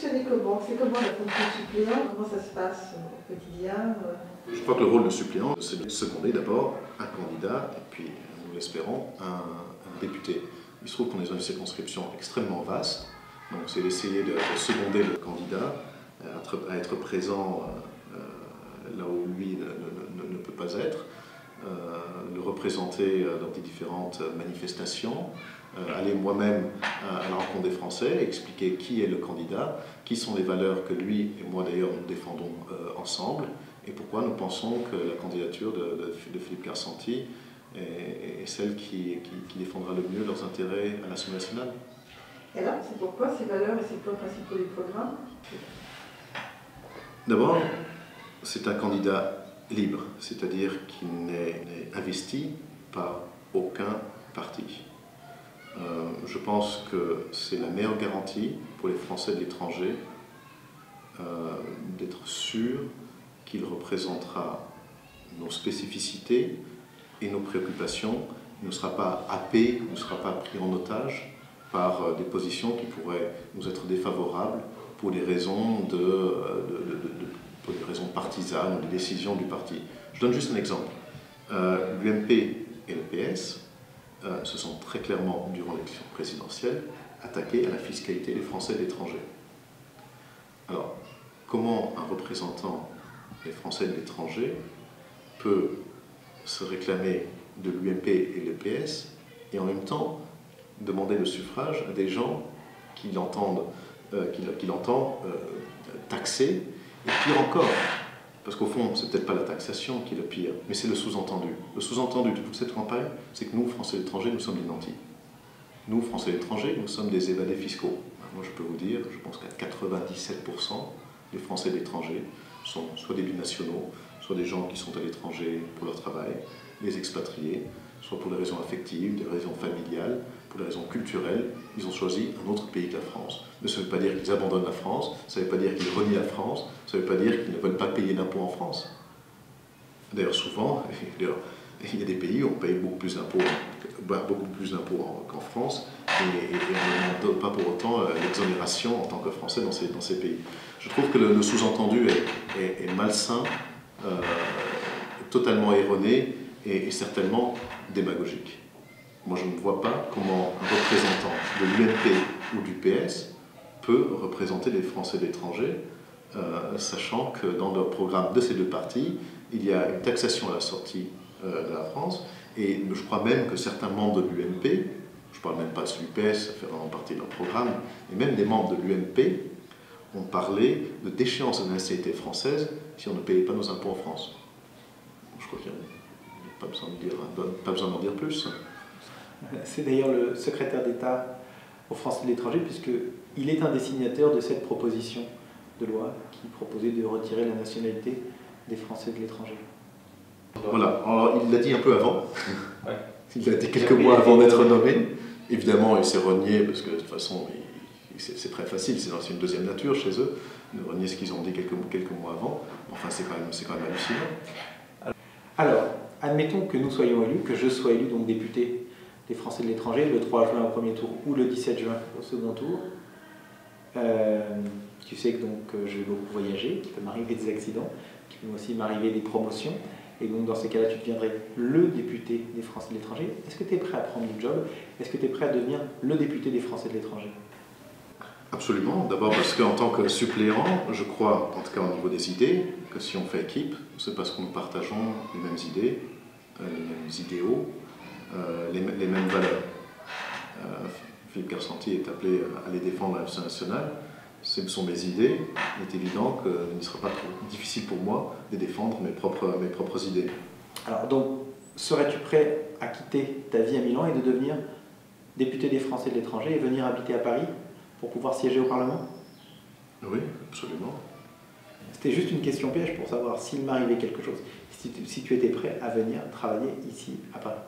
fonctionnez comment? C'est comment la fonction de suppléant? Comment ça se passe au quotidien? Je crois que le rôle de suppléant, c'est de seconder d'abord un candidat et puis, nous l'espérons, un député. Il se trouve qu'on est dans une circonscription extrêmement vaste, donc c'est d'essayer de seconder le candidat, à être présent là où lui ne peut pas être, le représenter dans des différentes manifestations, aller moi-même à la rencontre des Français, expliquer qui est le candidat, qui sont les valeurs que lui et moi d'ailleurs nous défendons ensemble, et pourquoi nous pensons que la candidature de Philippe Garçanti est celle qui défendra le mieux leurs intérêts à l'Assemblée nationale. Et alors, c'est pourquoi ces valeurs et ces points principaux du programme? D'abord, c'est un candidat libre, c'est-à-dire qu'il n'est investi par aucun parti. Je pense que c'est la meilleure garantie pour les Français de l'étranger d'être sûr qu'il représentera nos spécificités et nos préoccupations. Il ne sera pas happé, ne sera pas pris en otage par des positions qui pourraient nous être défavorables pour des raisons, pour des raisons partisanes ou des décisions du parti. Je donne juste un exemple. L'UMP et le PS se sont très clairement, durant l'élection présidentielle, attaqués à la fiscalité des Français de l'étranger. Alors, comment un représentant des Français de l'étranger peut se réclamer de l'UMP et le PS et en même temps demander le suffrage à des gens qu'il entend taxer, et pire encore, parce qu'au fond, c'est peut-être pas la taxation qui est le pire, mais c'est le sous-entendu. Le sous-entendu de toute cette campagne, c'est que nous, Français de l'étranger, nous sommes des nantis. Nous, Français de l'étranger, nous sommes des évadés fiscaux. Moi, je peux vous dire, je pense qu'à 97% des Français de l'étranger sont soit des binationaux, soit des gens qui sont à l'étranger pour leur travail, des expatriés, soit pour des raisons affectives, des raisons familiales, pour des raisons culturelles, ils ont choisi un autre pays que la France. Mais ça ne veut pas dire qu'ils abandonnent la France, ça ne veut pas dire qu'ils renient la France, ça ne veut pas dire qu'ils ne veulent pas payer d'impôts en France. D'ailleurs, souvent, il y a des pays où on paye beaucoup plus d'impôts qu'en France, et on ne donne pas pour autant l'exonération en tant que Français dans ces pays. Je trouve que le sous-entendu est malsain, totalement erroné et certainement démagogique. Moi, je ne vois pas comment un représentant de l'UMP ou du PS peut représenter les Français de l'étranger, sachant que dans le programme de ces deux partis, il y a une taxation à la sortie de la France, et je crois même que certains membres de l'UMP, je ne parle même pas de l'UPS, ça fait vraiment partie de leur programme, et même des membres de l'UMP ont parlé de déchéance de la nationalité française si on ne payait pas nos impôts en France. Je crois qu'il n'y a pas besoin d'en dire plus. C'est d'ailleurs le secrétaire d'État aux Français de l'étranger, puisqu'il est un des signataires de cette proposition de loi qui proposait de retirer la nationalité des Français de l'étranger. Voilà, alors il l'a dit un peu avant, ouais. Il l'a dit quelques mois avant d'être nommé. Évidemment, il s'est renié, parce que de toute façon, c'est très facile, c'est une deuxième nature chez eux, de renier ce qu'ils ont dit quelques mois avant. Enfin, c'est quand même hallucinant. Alors, admettons que nous soyons élus, que je sois élu, donc député des Français de l'étranger, le 3 juin au premier tour ou le 17 juin au second tour. Tu sais que donc, je vais beaucoup voyager, il peut m'arriver des accidents, il peut aussi m'arriver des promotions, et donc dans ces cas-là, tu deviendrais le député des Français de l'étranger. Est-ce que tu es prêt à prendre le job? Est-ce que tu es prêt à devenir le député des Français de l'étranger? Absolument. D'abord parce qu'en tant que suppléant, je crois, en tout cas au niveau des idées, que si on fait équipe, c'est parce que nous partageons les mêmes idées, les mêmes idéaux, les mêmes valeurs. Philippe Garçanti est appelé à les défendre à l'Assemblée nationale. Ce sont mes idées. Il est évident qu'il ne sera pas trop difficile pour moi de défendre mes propres idées. Alors donc, serais-tu prêt à quitter ta vie à Milan et de devenir député des Français de l'étranger et venir habiter à Paris pour pouvoir siéger au Parlement? Oui, absolument. C'était juste une question piège pour savoir s'il m'arrivait quelque chose, si tu étais prêt à venir travailler ici à Paris.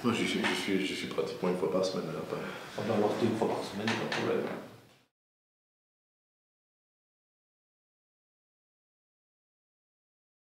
Moi, je suis pratiquement une fois par semaine à Paris. On va avoir 2 fois par semaine, pas de problème.